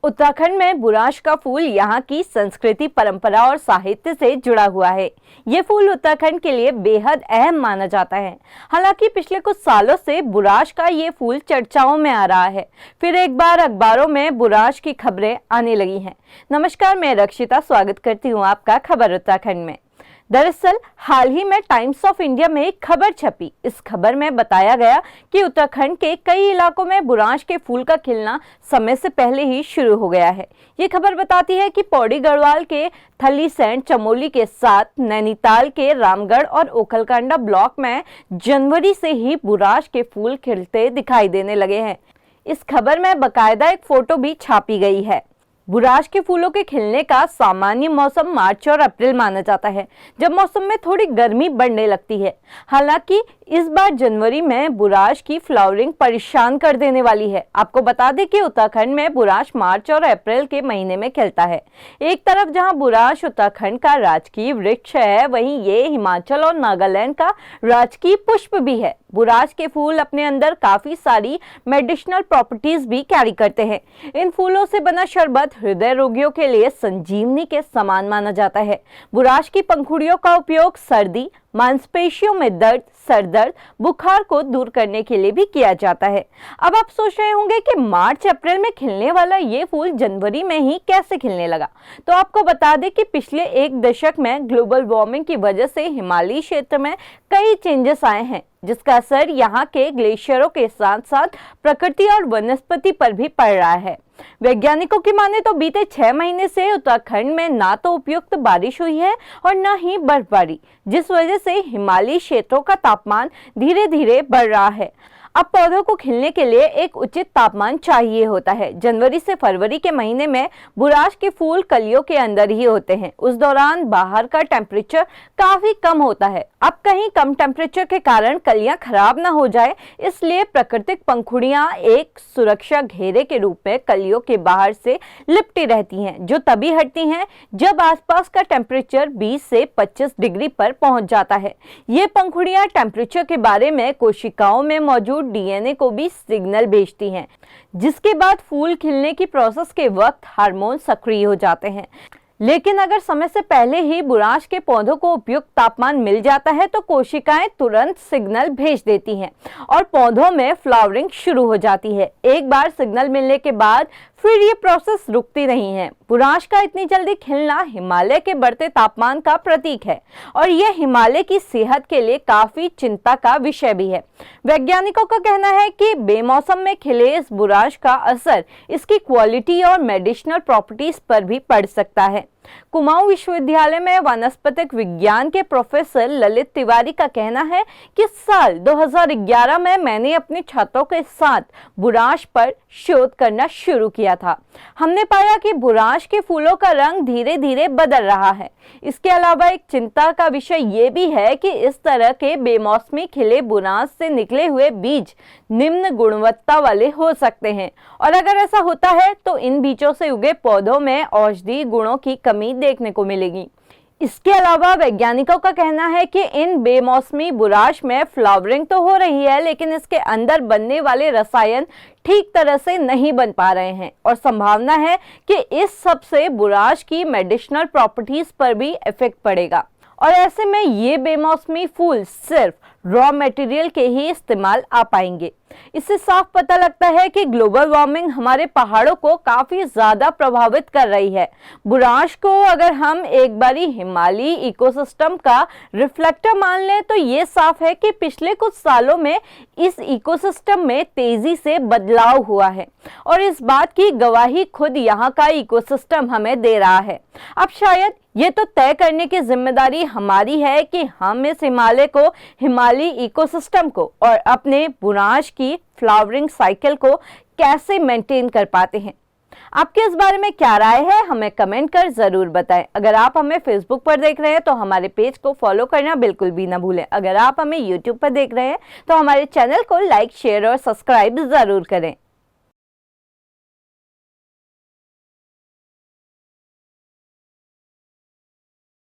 उत्तराखंड में बुराश का फूल यहाँ की संस्कृति, परंपरा और साहित्य से जुड़ा हुआ है। ये फूल उत्तराखंड के लिए बेहद अहम माना जाता है। हालांकि पिछले कुछ सालों से बुराश का ये फूल चर्चाओं में आ रहा है। फिर एक बार अखबारों में बुराश की खबरें आने लगी हैं। नमस्कार, मैं रक्षिता स्वागत करती हूँ आपका खबर उत्तराखंड में। दरअसल हाल ही में टाइम्स ऑफ इंडिया में एक खबर छपी। इस खबर में बताया गया कि उत्तराखंड के कई इलाकों में बुराश के फूल का खिलना समय से पहले ही शुरू हो गया है। ये खबर बताती है कि पौड़ी गढ़वाल के थलीसैंण, चमोली के साथ नैनीताल के रामगढ़ और ओखलकांडा ब्लॉक में जनवरी से ही बुराश के फूल खिलते दिखाई देने लगे हैं। इस खबर में बाकायदा एक फोटो भी छापी गई है। बुराश के फूलों के खिलने का सामान्य मौसम मार्च और अप्रैल माना जाता है, जब मौसम में थोड़ी गर्मी बढ़ने लगती है। हालांकि इस बार जनवरी में बुराश की फ्लावरिंग परेशान कर देने वाली है। आपको बता दें कि उत्तराखंड में बुराश मार्च और अप्रैल के महीने में खिलता है। एक तरफ जहां बुराश उत्तराखंड का राजकीय वृक्ष है, वहीं ये हिमाचल और नागालैंड का राजकीय पुष्प भी है। बुराश के फूल अपने अंदर काफी सारी मेडिसिनल प्रॉपर्टीज भी कैरी करते हैं। इन फूलों से बना शरबत हृदय रोगियों के लिए संजीवनी के समान माना जाता है। बुराश की पंखुड़ियों का उपयोग सर्दी, मांसपेशियों में दर्द, सर दर्द, बुखार को दूर करने के लिए भी किया जाता है। अब आप सोच रहे होंगे कि मार्च अप्रैल में खिलने वाला ये फूल जनवरी में ही कैसे खिलने लगा। तो आपको बता दें कि पिछले एक दशक में ग्लोबल वार्मिंग की वजह से हिमालयी क्षेत्र में कई चेंजेस आए हैं, जिसका असर यहाँ के ग्लेशियरों के साथ साथ प्रकृति और वनस्पति पर भी पड़ रहा है। वैज्ञानिकों की माने तो बीते 6 महीने से उत्तराखंड में ना तो उपयुक्त बारिश हुई है और न ही बर्फबारी, जिस वजह से हिमालयी क्षेत्रों का तापमान धीरे धीरे बढ़ रहा है। अब पौधों को खिलने के लिए एक उचित तापमान चाहिए होता है। जनवरी से फरवरी के महीने में बुराश के फूल कलियों के अंदर ही होते हैं। उस दौरान बाहर का टेम्परेचर काफी कम होता है। अब कहीं कम टेम्परेचर के कारण कलियां खराब ना हो जाए, इसलिए प्राकृतिक पंखुड़ियां एक सुरक्षा घेरे के रूप में कलियों के बाहर से लिपटी रहती हैं, जो तभी हटती हैं जब आसपास का टेम्परेचर 20 से 25 डिग्री पर पहुंच जाता है। ये पंखुड़ियां टेम्परेचर के बारे में कोशिकाओं में मौजूद डीएनए को भी सिग्नल भेजती हैं, जिसके बाद फूल खिलने की प्रोसेस के वक्त हार्मोन सक्रिय हो जाते हैं। लेकिन अगर समय से पहले ही बुराश के पौधों को उपयुक्त तापमान मिल जाता है तो कोशिकाएं तुरंत सिग्नल भेज देती हैं और पौधों में फ्लावरिंग शुरू हो जाती है। एक बार सिग्नल मिलने के बाद फिर ये प्रोसेस रुकती नहीं है। बुराश का इतनी जल्दी खिलना हिमालय के बढ़ते तापमान का प्रतीक है और यह हिमालय की सेहत के लिए काफी चिंता का विषय भी है। वैज्ञानिकों का कहना है कि बेमौसम में खिले इस बुराश का असर इसकी क्वालिटी और मेडिसिनल प्रॉपर्टीज पर भी पड़ सकता है। कुमाऊं विश्वविद्यालय में वनस्पतिक विज्ञान के प्रोफेसर ललित तिवारी का कहना है कि साल 2011 में मैंने अपने छात्रों के साथ बुराश पर शोध करना शुरू किया था। हमने पाया कि बुराश के फूलों का रंग धीरे धीरे बदल रहा है। इसके अलावा एक चिंता का विषय ये भी है कि इस तरह के बेमौसमी खिले बुराश से निकले हुए बीज निम्न गुणवत्ता वाले हो सकते हैं और अगर ऐसा होता है तो इन बीजों से उगे पौधों में औषधीय गुणों की कमी देखने को मिलेगी। इसके अलावा वैज्ञानिकों का कहना है कि इन बेमौसमी बुराश में फ्लावरिंग तो हो रही है, लेकिन इसके अंदर बनने वाले रसायन ठीक तरह से नहीं बन पा रहे हैं और संभावना है कि इस सब से बुराश की मेडिसिनल प्रॉपर्टीज पर भी इफेक्ट पड़ेगा और ऐसे में ये बेमौसमी फूल सिर्फ रॉ मटेरियल के ही इस्तेमाल आ पाएंगे। इससे साफ पता लगता है कि ग्लोबल वार्मिंग हमारे पहाड़ों को काफी ज्यादा प्रभावित कर रही है। बुराश को अगर हम एक बारी हिमालयी इकोसिस्टम का रिफ्लेक्टर मान लें तो ये साफ है कि पिछले कुछ सालों में इस इकोसिस्टम में तेजी से बदलाव हुआ है और इस बात की गवाही खुद यहाँ का इकोसिस्टम हमें दे रहा है। अब शायद ये तो तय करने की जिम्मेदारी हमारी है कि हम इस हिमालय को, हिमालयी इकोसिस्टम को और अपने बुराश की फ्लावरिंग साइकिल को कैसे मेंटेन कर पाते हैं। आपके इस बारे में क्या राय है, हमें कमेंट कर जरूर बताएं। अगर आप हमें फेसबुक पर देख रहे हैं तो हमारे पेज को फॉलो करना बिल्कुल भी ना भूलें। अगर आप हमें यूट्यूब पर देख रहे हैं तो हमारे चैनल को लाइक, शेयर और सब्सक्राइब जरूर करें।